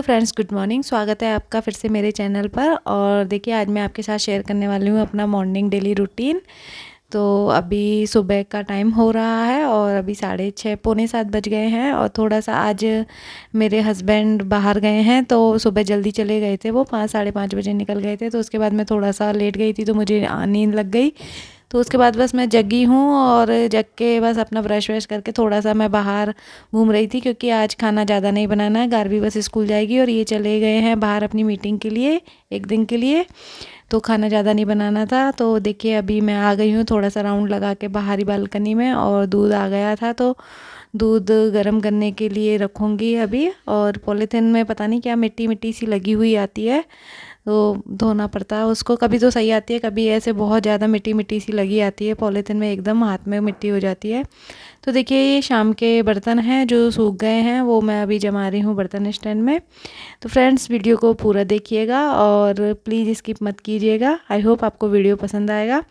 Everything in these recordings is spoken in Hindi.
Hello friends, good morning. स्वागत है आपका फिर से मेरे चैनल पर। और देखिए, आज मैं आपके साथ शेयर करने वाली हूँ अपना मॉर्निंग डेली रूटीन। तो अभी सुबह का टाइम हो रहा है और अभी 6:30 पौने 7 बज गए हैं। और थोड़ा सा आज मेरे हस्बैंड बाहर गए हैं, तो सुबह जल्दी चले गए थे। वो 5 साढ़े 5 बजे निकल गए थे, तो उसके बाद मैं थोड़ा सा लेट गई थी, तो मुझे नींद लग गई। तो उसके बाद बस मैं जगी हूँ और जग के बस अपना ब्रश व्रश करके थोड़ा सा मैं बाहर घूम रही थी, क्योंकि आज खाना ज़्यादा नहीं बनाना है। गारवी बस स्कूल जाएगी और ये चले गए हैं बाहर अपनी मीटिंग के लिए, एक दिन के लिए। तो खाना ज़्यादा नहीं बनाना था। तो देखिए, अभी मैं आ गई हूँ थोड़ा सा राउंड लगा के बाहरी बालकनी में, और दूध आ गया था तो दूध गर्म करने के लिए रखूँगी अभी। और पॉलीथिन में पता नहीं क्या मिट्टी मिट्टी सी लगी हुई आती है, तो धोना पड़ता है उसको। कभी तो सही आती है, कभी ऐसे बहुत ज़्यादा मिट्टी मिट्टी सी लगी आती है पॉलीथिन में, एकदम हाथ में मिट्टी हो जाती है। तो देखिए, ये शाम के बर्तन हैं जो सूख गए हैं, वो मैं अभी जमा रही हूँ बर्तन स्टैंड में। तो फ्रेंड्स, वीडियो को पूरा देखिएगा और प्लीज़ स्किप मत कीजिएगा। आई होप आपको वीडियो पसंद आएगा।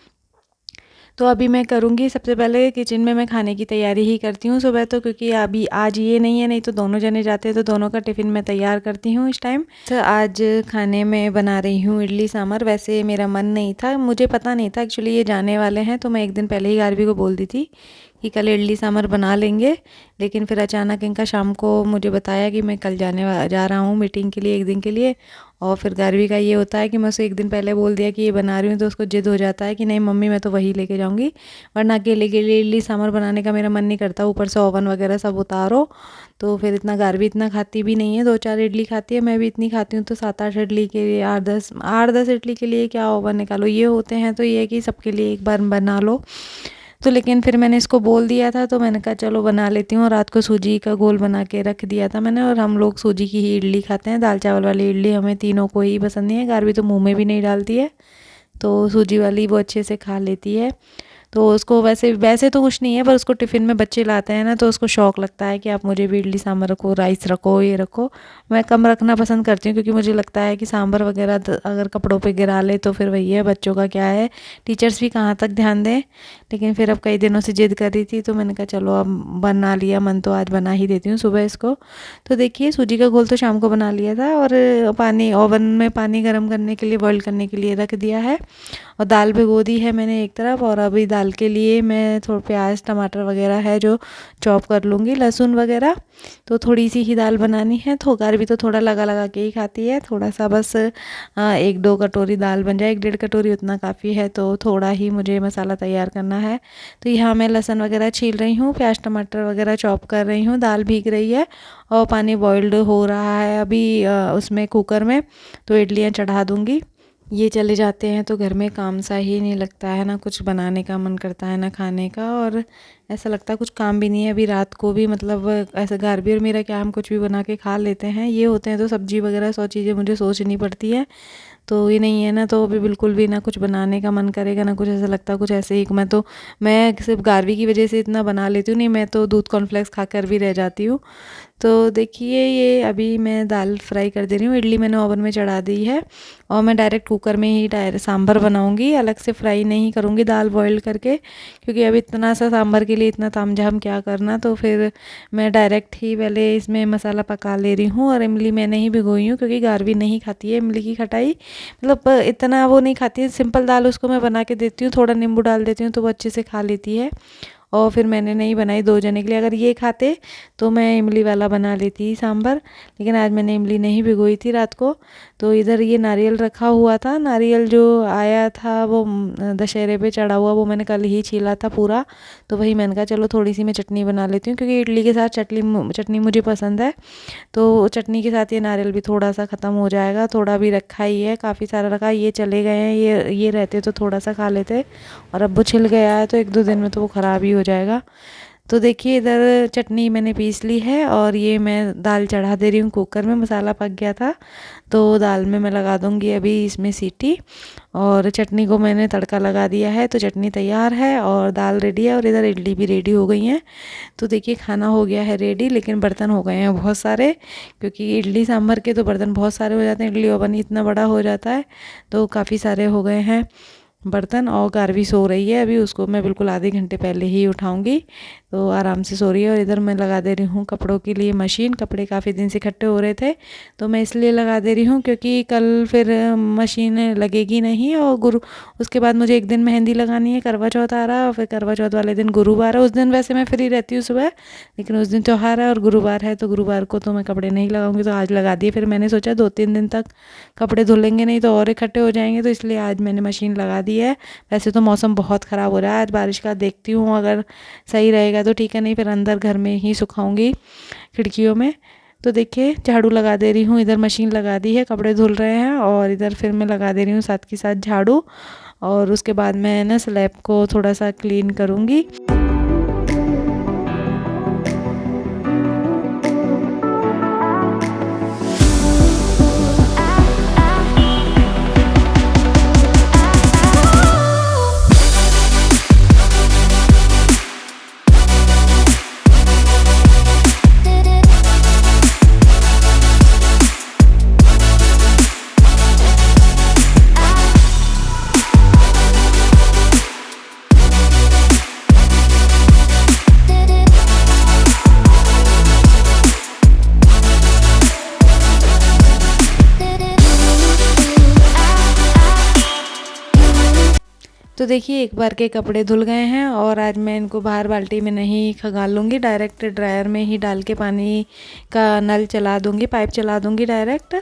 तो अभी मैं करूँगी, सबसे पहले किचन में मैं खाने की तैयारी ही करती हूँ सुबह तो, क्योंकि अभी आज ये नहीं है, नहीं तो दोनों जने जाते हैं तो दोनों का टिफ़िन मैं तैयार करती हूँ इस टाइम। तो आज खाने में बना रही हूँ इडली सांभर। वैसे मेरा मन नहीं था, मुझे पता नहीं था एक्चुअली ये जाने वाले हैं, तो मैं एक दिन पहले ही गारवी को बोल दी थी कि कल इडली सांभर बना लेंगे। लेकिन फिर अचानक इनका शाम को मुझे बताया कि मैं कल जा रहा हूँ मीटिंग के लिए, एक दिन के लिए। और फिर गारवी का ये होता है कि मैं उसे एक दिन पहले बोल दिया कि ये बना रही हूँ, तो उसको जिद हो जाता है कि नहीं मम्मी, मैं तो वही लेके जाऊँगी। वरना अकेले के लिए इडली सांभर बनाने का मेरा मन नहीं करता, ऊपर से ओवन वगैरह सब उतारो। तो फिर इतना गारवी इतना खाती भी नहीं है, 2-4 इडली खाती है, मैं भी इतनी खाती हूँ। तो 7-8 इडली के लिए 8-10 इडली के लिए क्या ओवन निकालो, ये होते हैं। तो ये है कि सबके लिए एक बार बना लो। तो लेकिन फिर मैंने इसको बोल दिया था, तो मैंने कहा चलो बना लेती हूँ। रात को सूजी का घोल बना के रख दिया था मैंने, और हम लोग सूजी की ही इडली खाते हैं। दाल चावल वाली इडली हमें तीनों को ही पसंद नहीं है, गारवी तो मुंह में भी नहीं डालती है। तो सूजी वाली वो अच्छे से खा लेती है। तो उसको वैसे वैसे तो कुछ नहीं है, पर उसको टिफ़िन में बच्चे लाते हैं ना, तो उसको शौक़ लगता है कि आप मुझे भी इडली सांभर रखो, राइस रखो, ये रखो। मैं कम रखना पसंद करती हूँ, क्योंकि मुझे लगता है कि सांभर वगैरह अगर कपड़ों पे गिरा ले तो फिर वही है, बच्चों का क्या है, टीचर्स भी कहाँ तक ध्यान दें। लेकिन फिर अब कई दिनों से जिद कर रही थी, तो मैंने कहा चलो अब बना लिया मन, तो आज बना ही देती हूँ सुबह इसको। तो देखिए, सूजी का घोल तो शाम को बना लिया था, और पानी ओवन में पानी गर्म करने के लिए, बॉईल करने के लिए रख दिया है। और दाल भिगो दी है मैंने एक तरफ, और अभी दाल के लिए मैं थोड़ा प्याज टमाटर वगैरह है जो चॉप कर लूँगी, लहसुन वगैरह। तो थोड़ी सी ही दाल बनानी है, तो गारवी तो थोड़ा लगा लगा के ही खाती है, थोड़ा सा बस 1-2 कटोरी दाल बन जाए, 1-1.5 कटोरी उतना काफ़ी है। तो थोड़ा ही मुझे मसाला तैयार करना है। तो यहाँ मैं लहसुन वगैरह छील रही हूँ, प्याज टमाटर वगैरह चॉप कर रही हूँ, दाल भीग रही है और पानी बॉइल्ड हो रहा है अभी उसमें कुकर में। तो इडलियाँ चढ़ा दूँगी। ये चले जाते हैं तो घर में काम सा ही नहीं लगता है, ना कुछ बनाने का मन करता है ना खाने का, और ऐसा लगता है कुछ काम भी नहीं है। अभी रात को भी मतलब ऐसा गारवी और मेरा क्या, हम कुछ भी बना के खा लेते हैं, ये होते हैं तो सब्जी वगैरह 100 चीज़ें मुझे सोचनी पड़ती है। तो ये नहीं है ना, तो अभी बिल्कुल भी ना कुछ बनाने का मन करेगा ना कुछ, ऐसा लगता है कुछ ऐसे ही। मैं सिर्फ गारवी की वजह से इतना बना लेती हूँ, नहीं मैं तो दूध कॉर्नफ्लेक्स खाकर भी रह जाती हूँ। तो देखिए, ये अभी मैं दाल फ्राई कर दे रही हूँ। इडली मैंने ओवन में चढ़ा दी है, और मैं डायरेक्ट कुकर में ही डायरेक्ट सांभर बनाऊंगी, अलग से फ्राई नहीं करूँगी दाल बॉईल करके, क्योंकि अब इतना सा सांभर के लिए इतना तामझाम क्या करना। तो फिर मैं डायरेक्ट ही पहले इसमें मसाला पका ले रही हूँ। और इमली मैंने ही भिगोई हूँ, क्योंकि गारवी नहीं खाती है इमली की खटाई, मतलब इतना वो नहीं खाती है। सिंपल दाल उसको मैं बना के देती हूँ, थोड़ा नींबू डाल देती हूँ, तो वो अच्छे से खा लेती है। और फिर मैंने नहीं बनाई 2 जने के लिए, अगर ये खाते तो मैं इमली वाला बना लेती सांभर। लेकिन आज मैंने इमली नहीं भिगोई थी रात को। तो इधर ये नारियल रखा हुआ था, नारियल जो आया था वो दशहरे पे चढ़ा हुआ, वो मैंने कल ही छीला था पूरा। तो वही मैंने कहा चलो थोड़ी सी मैं चटनी बना लेती हूँ, क्योंकि इडली के साथ चटनी मुझे पसंद है। तो चटनी के साथ ये नारियल भी थोड़ा सा ख़त्म हो जाएगा, थोड़ा भी रखा ही है, काफ़ी सारा रखा। ये चले गए हैं, ये रहते तो थोड़ा सा खा लेते, और अब वो छिल गया है तो 1-2 दिन में तो वो ख़राब ही हो जाएगा। तो देखिए, इधर चटनी मैंने पीस ली है, और ये मैं दाल चढ़ा दे रही हूँ कुकर में, मसाला पक गया था। तो दाल में मैं लगा दूँगी अभी इसमें सीटी, और चटनी को मैंने तड़का लगा दिया है। तो चटनी तैयार है और दाल रेडी है, और इधर इडली भी रेडी हो गई हैं। तो देखिए, खाना हो गया है रेडी, लेकिन बर्तन हो गए हैं बहुत सारे, क्योंकि इडली सांभर के तो बर्तन बहुत सारे हो जाते हैं। इडली ओवन इतना बड़ा हो जाता है, तो काफ़ी सारे हो गए हैं। बर्तन, और गारवी सो रही है अभी, उसको मैं बिल्कुल आधे घंटे पहले ही उठाऊंगी, तो आराम से सो रही है। और इधर मैं लगा दे रही हूँ कपड़ों के लिए मशीन। कपड़े काफ़ी दिन से इकट्ठे हो रहे थे, तो मैं इसलिए लगा दे रही हूँ क्योंकि कल फिर मशीन लगेगी नहीं। और उसके बाद मुझे एक दिन मेहंदी लगानी है, करवा चौथ आ रहा है, और फिर करवा चौथ वाले दिन गुरुवार है। उस दिन वैसे मैं फ्री रहती हूँ सुबह, लेकिन उस दिन त्यौहार है और गुरुवार है, तो गुरुवार को तो मैं कपड़े नहीं लगाऊंगी, तो आज लगा दिए। फिर मैंने सोचा 2-3 दिन तक कपड़े धुलेंगे नहीं तो और इकट्ठे हो जाएंगे, तो इसलिए आज मैंने मशीन लगा दी है। वैसे तो मौसम बहुत ख़राब हो रहा है आज बारिश का, देखती हूँ अगर सही रहेगा तो ठीक है, नहीं फिर अंदर घर में ही सुखाऊंगी खिड़कियों में। तो देखिए झाड़ू लगा दे रही हूँ, इधर मशीन लगा दी है, कपड़े धुल रहे हैं, और इधर फिर मैं लगा दे रही हूँ साथ के साथ झाड़ू। और उसके बाद मैं ना स्लैब को थोड़ा सा क्लीन करूँगी। तो देखिए एक बार के कपड़े धुल गए हैं, और आज मैं इनको बाहर बाल्टी में नहीं खंगाल लूँगी, डायरेक्ट ड्रायर में ही डाल के पानी का नल चला दूँगी, पाइप चला दूँगी डायरेक्ट।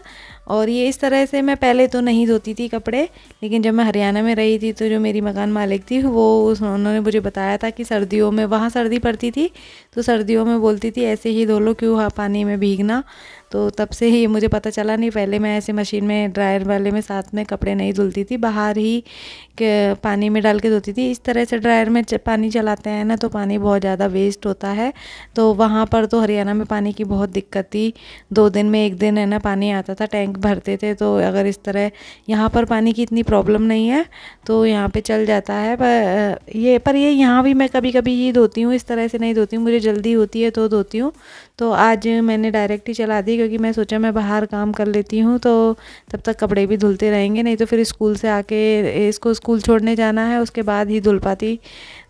और ये इस तरह से मैं पहले तो नहीं धोती थी कपड़े, लेकिन जब मैं हरियाणा में रही थी तो जो मेरी मकान मालिक थी उन्होंने मुझे बताया था कि सर्दियों में वहाँ सर्दी पड़ती थी, तो सर्दियों में बोलती थी ऐसे ही धो लो, क्यों पानी में भीगना। तो तब से ही मुझे पता चला, नहीं पहले मैं ऐसे मशीन में ड्रायर वाले में साथ में कपड़े नहीं धुलती थी, बाहर ही के पानी में डाल के धोती थी। इस तरह से ड्रायर में पानी चलाते हैं ना तो पानी बहुत ज़्यादा वेस्ट होता है, तो वहाँ पर तो हरियाणा में पानी की बहुत दिक्कत थी। 2 दिन में 1 दिन है ना पानी आता था, टैंक भरते थे। तो अगर इस तरह, यहाँ पर पानी की इतनी प्रॉब्लम नहीं है, तो यहाँ पे चल जाता है। पर ये यहाँ भी मैं कभी कभी ही धोती हूँ, इस तरह से नहीं धोती हूँ, मुझे जल्दी होती है तो धोती हूँ। तो आज मैंने डायरेक्ट ही चला दी, क्योंकि मैं सोचा मैं बाहर काम कर लेती हूँ तो तब तक कपड़े भी धुलते रहेंगे, नहीं तो फिर स्कूल से आके इसको स्कूल छोड़ने जाना है, उसके बाद ही धुल पाती।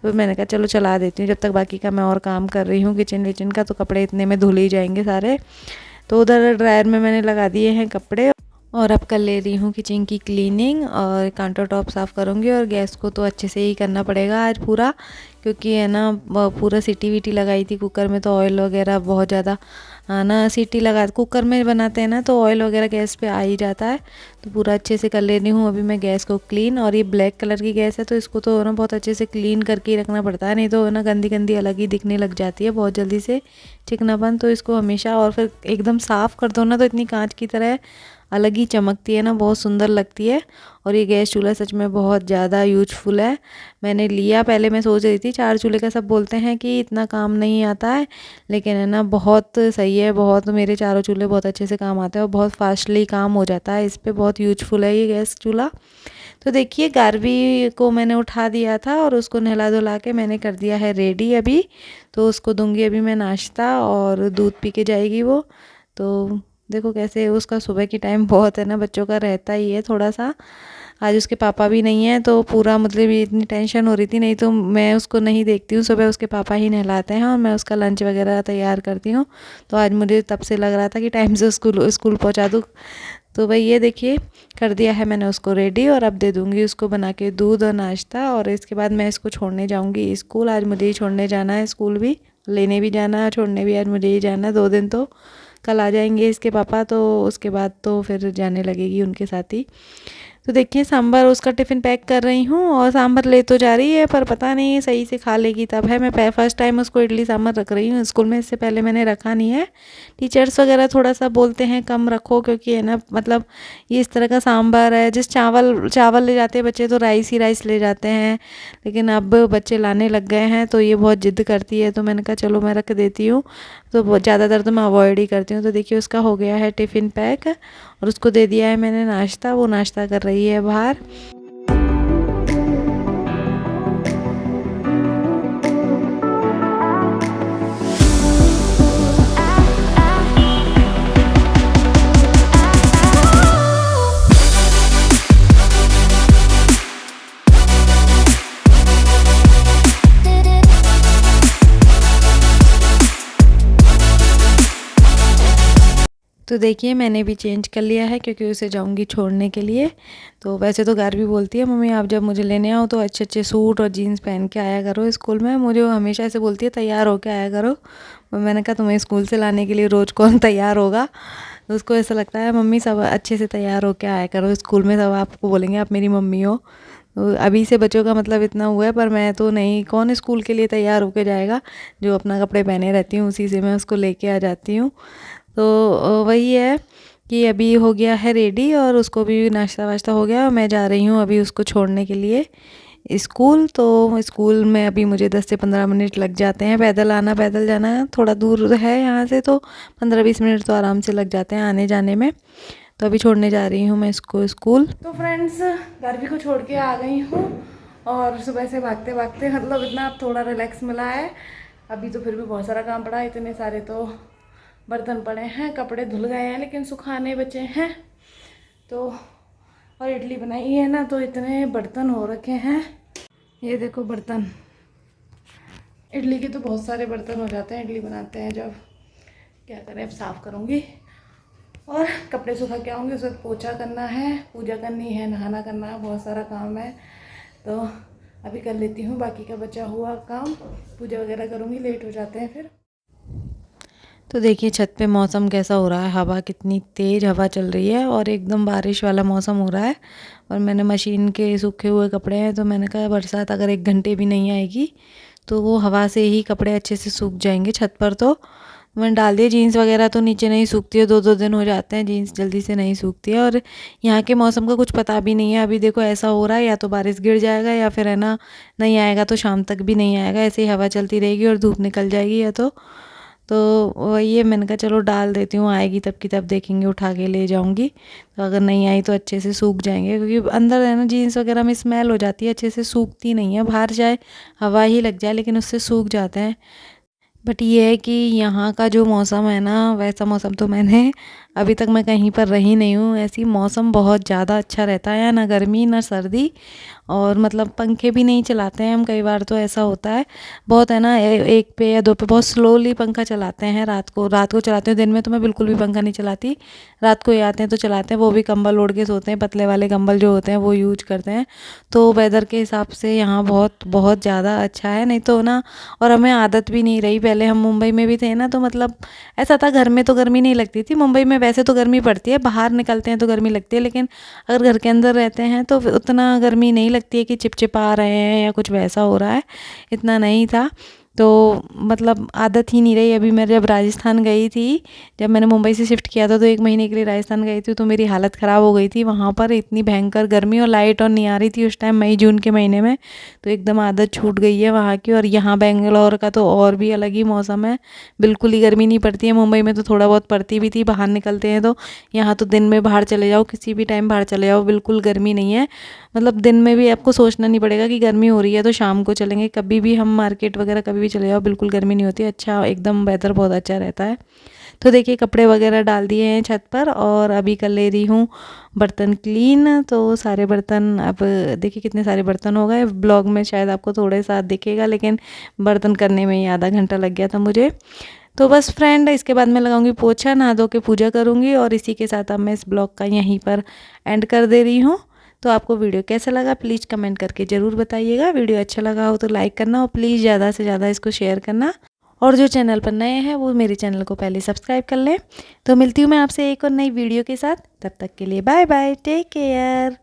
तो मैंने कहा चलो चला देती हूँ, जब तक बाकी का मैं और काम कर रही हूँ किचन विचन का, तो कपड़े इतने में धुल ही जाएंगे सारे। तो उधर ड्रायर में मैंने लगा दिए हैं कपड़े, और अब कर ले रही हूँ किचन की क्लीनिंग, और काउंटर टॉप साफ़ करूँगी। और गैस को तो अच्छे से ही करना पड़ेगा आज पूरा, क्योंकि है ना पूरा सीटी वीटी लगाई थी कुकर में, तो ऑयल वगैरह बहुत ज़्यादा ना, सीटी लगा कुकर में बनाते हैं ना तो ऑयल वगैरह गैस पे आ ही जाता है। तो पूरा अच्छे से कर ले रही हूँ अभी मैं गैस को क्लीन। और ये ब्लैक कलर की गैस है, तो इसको तो ना बहुत अच्छे से क्लीन करके ही रखना पड़ता है, नहीं तो ना गंदी गंदी अलग ही दिखने लग जाती है बहुत जल्दी से चिकनापन। तो इसको हमेशा, और फिर एकदम साफ़ कर दो ना तो इतनी कांच की तरह अलग ही चमकती है ना, बहुत सुंदर लगती है। और ये गैस चूल्हा सच में बहुत ज़्यादा यूजफुल है। मैंने लिया, पहले मैं सोच रही थी 4 चूल्हे का, सब बोलते हैं कि इतना काम नहीं आता है, लेकिन है ना बहुत सही है, बहुत मेरे चारों चूल्हे बहुत अच्छे से काम आते हैं और बहुत फास्टली काम हो जाता है इस पर, बहुत यूजफुल है ये गैस चूल्हा। तो देखिए गारवी को मैंने उठा दिया था और उसको नहला धुला के मैंने कर दिया है रेडी अभी। तो उसको दूंगी अभी मैं नाश्ता, और दूध पी के जाएगी वो। तो देखो कैसे उसका सुबह की टाइम बहुत है ना, बच्चों का रहता ही है थोड़ा सा। आज उसके पापा भी नहीं है, तो पूरा मतलब ये इतनी टेंशन हो रही थी, नहीं तो मैं उसको नहीं देखती हूँ, सुबह उसके पापा ही नहलाते हैं और मैं उसका लंच वगैरह तैयार करती हूँ। तो आज मुझे तब से लग रहा था कि टाइम से स्कूल पहुँचा दूँ। तो भाई ये देखिए कर दिया है मैंने उसको रेडी, और अब दे दूँगी उसको बना के दूध और नाश्ता। और इसके बाद मैं इसको छोड़ने जाऊँगी स्कूल, आज मुझे ही छोड़ने जाना है स्कूल भी, लेने भी जाना है, छोड़ने भी आज मुझे ही जाना है। 2 दिन तो कल आ जाएंगे इसके पापा, तो उसके बाद तो फिर जाने लगेगी उनके साथ ही। तो देखिए सांभर उसका टिफ़िन पैक कर रही हूँ, और सांभर ले तो जा रही है पर पता नहीं सही से खा लेगी तब है। मैं फर्स्ट टाइम उसको इडली सांभर रख रही हूँ स्कूल में, इससे पहले मैंने रखा नहीं है। टीचर्स वगैरह थोड़ा सा बोलते हैं कम रखो, क्योंकि है ना मतलब ये इस तरह का सांभर है, जिस चावल ले जाते हैं बच्चे तो राइस ही राइस ले जाते हैं, लेकिन अब बच्चे लाने लग गए हैं तो ये बहुत ज़िद्द करती है, तो मैंने कहा चलो मैं रख देती हूँ। तो ज़्यादातर तो मैं अवॉइड ही करती हूँ। तो देखिए उसका हो गया है टिफ़िन पैक, और उसको दे दिया है मैंने नाश्ता, वो नाश्ता कर रही है बाहर। तो देखिए मैंने भी चेंज कर लिया है क्योंकि उसे जाऊंगी छोड़ने के लिए। तो वैसे तो घर भी बोलती है मम्मी आप जब मुझे लेने आओ तो अच्छे अच्छे सूट और जीन्स पहन के आया करो स्कूल में। मुझे वो हमेशा ऐसे बोलती है तैयार होके आया करो। मैंने कहा तुम्हें स्कूल से लाने के लिए रोज़ कौन तैयार होगा। तो उसको ऐसा लगता है मम्मी सब अच्छे से तैयार होके आया करो स्कूल में, सब आपको बोलेंगे आप मेरी मम्मी हो। तो अभी से बच्चों का मतलब इतना हुआ है, पर मैं तो नहीं, कौन स्कूल के लिए तैयार होके जाएगा। जो अपना कपड़े पहने रहती हूँ उसी से मैं उसको लेके आ जाती हूँ। तो वही है कि अभी हो गया है रेडी और उसको भी नाश्ता वाश्ता हो गया और मैं जा रही हूँ अभी उसको छोड़ने के लिए स्कूल। तो स्कूल में अभी मुझे 10 से 15 मिनट लग जाते हैं, पैदल आना पैदल जाना थोड़ा दूर है यहाँ से, तो 15-20 मिनट तो आराम से लग जाते हैं आने जाने में। तो अभी छोड़ने जा रही हूँ मैं इसको स्कूल। तो फ्रेंड्स गर्वी को छोड़ के आ गई हूँ और सुबह से भागते भागते मतलब इतना अब थोड़ा रिलैक्स मिला है। अभी तो फिर भी बहुत सारा काम पड़ा है, इतने सारे तो बर्तन पड़े हैं, कपड़े धुल गए हैं लेकिन सुखाने बचे हैं। तो और इडली बनाई है ना तो इतने बर्तन हो रखे हैं, ये देखो बर्तन। इडली के तो बहुत सारे बर्तन हो जाते हैं इडली बनाते हैं जब। क्या करें अब साफ़ करूँगी और कपड़े सुखा के आऊँगी, उसमें पोछा करना है, पूजा करनी है, नहाना करना है, बहुत सारा काम है। तो अभी कर लेती हूँ बाकी का बचा हुआ काम, पूजा वगैरह करूँगी, लेट हो जाते हैं फिर। तो देखिए छत पे मौसम कैसा हो रहा है, हवा कितनी तेज़ हवा चल रही है और एकदम बारिश वाला मौसम हो रहा है। और मैंने मशीन के सूखे हुए कपड़े हैं तो मैंने कहा बरसात अगर 1 घंटे भी नहीं आएगी तो वो हवा से ही कपड़े अच्छे से सूख जाएंगे छत पर। तो मैंने डाल दिए, जीन्स वगैरह तो नीचे नहीं सूखती है, 2-2 दिन हो जाते हैं, जीन्स जल्दी से नहीं सूखती है। और यहाँ के मौसम का कुछ पता भी नहीं है, अभी देखो ऐसा हो रहा है या तो बारिश गिर जाएगा या फिर है ना नहीं आएगा तो शाम तक भी नहीं आएगा, ऐसे ही हवा चलती रहेगी और धूप निकल जाएगी या तो वही है, मैंने कहा चलो डाल देती हूँ, आएगी तब की तब देखेंगे, उठा के ले जाऊँगी। तो अगर नहीं आई तो अच्छे से सूख जाएंगे क्योंकि अंदर है ना जीन्स वगैरह में स्मेल हो जाती है, अच्छे से सूखती नहीं है, बाहर जाए हवा ही लग जाए लेकिन उससे सूख जाते हैं। बट ये है कि यहाँ का जो मौसम है ना वैसा मौसम तो मैंने अभी तक मैं कहीं पर रही नहीं हूँ। ऐसी मौसम बहुत ज़्यादा अच्छा रहता है, ना गर्मी ना सर्दी, और मतलब पंखे भी नहीं चलाते हैं हम, कई बार तो ऐसा होता है बहुत है ना, एक पे या दो पे बहुत स्लोली पंखा चलाते हैं। रात को चलाते हैं, दिन में तो मैं बिल्कुल भी पंखा नहीं चलाती। रात को ये आते हैं तो चलाते हैं, वो भी कंबल ओढ़ के सोते हैं, पतले वाले कंबल जो होते हैं वो यूज करते हैं। तो वेदर के हिसाब से यहाँ बहुत बहुत ज़्यादा अच्छा है, नहीं तो ना, और हमें आदत भी नहीं रही। पहले हम मुंबई में भी थे ना तो मतलब ऐसा था, घर में तो गर्मी नहीं लगती थी। मुंबई में वैसे तो गर्मी पड़ती है, बाहर निकलते हैं तो गर्मी लगती है, लेकिन अगर घर के अंदर रहते हैं तो उतना गर्मी नहीं लगती है कि चिपचिपा रहे हैं या कुछ वैसा हो रहा है, इतना नहीं था। तो मतलब आदत ही नहीं रही। अभी मैं जब राजस्थान गई थी, जब मैंने मुंबई से शिफ्ट किया था तो 1 महीने के लिए राजस्थान गई थी, तो मेरी हालत ख़राब हो गई थी वहाँ पर, इतनी भयंकर गर्मी और लाइट और नहीं आ रही थी उस टाइम, मई जून के महीने में। तो एकदम आदत छूट गई है वहाँ की। और यहाँ बेंगलोर का तो और भी अलग ही मौसम है, बिल्कुल ही गर्मी नहीं पड़ती है। मुंबई में तो थोड़ा बहुत पड़ती भी थी, बाहर निकलते हैं तो। यहाँ तो दिन में बाहर चले जाओ, किसी भी टाइम बाहर चले जाओ, बिल्कुल गर्मी नहीं है। मतलब दिन में भी आपको सोचना नहीं पड़ेगा कि गर्मी हो रही है तो शाम को चलेंगे, कभी भी हम मार्केट वगैरह कभी भी चले जाओ, बिल्कुल गर्मी नहीं होती। अच्छा एकदम वेदर बहुत अच्छा रहता है। तो देखिए कपड़े वगैरह डाल दिए हैं छत पर और अभी कर ले रही हूँ बर्तन क्लीन। तो सारे बर्तन, अब देखिए कितने सारे बर्तन हो गए। ब्लॉग में शायद आपको थोड़े साथ दिखेगा लेकिन बर्तन करने में ही आधा घंटा लग गया था मुझे। तो बस फ्रेंड, इसके बाद मैं लगाऊंगी पोछा, नहा धो के पूजा करूंगी और इसी के साथ अब मैं इस ब्लॉग का यहीं पर एंड कर दे रही हूँ। तो आपको वीडियो कैसा लगा प्लीज़ कमेंट करके ज़रूर बताइएगा। वीडियो अच्छा लगा हो तो लाइक करना और प्लीज़ ज़्यादा से ज़्यादा इसको शेयर करना। और जो चैनल पर नए हैं वो मेरे चैनल को पहले सब्सक्राइब कर लें। तो मिलती हूँ मैं आपसे एक और नई वीडियो के साथ, तब तक के लिए बाय बाय, टेक केयर।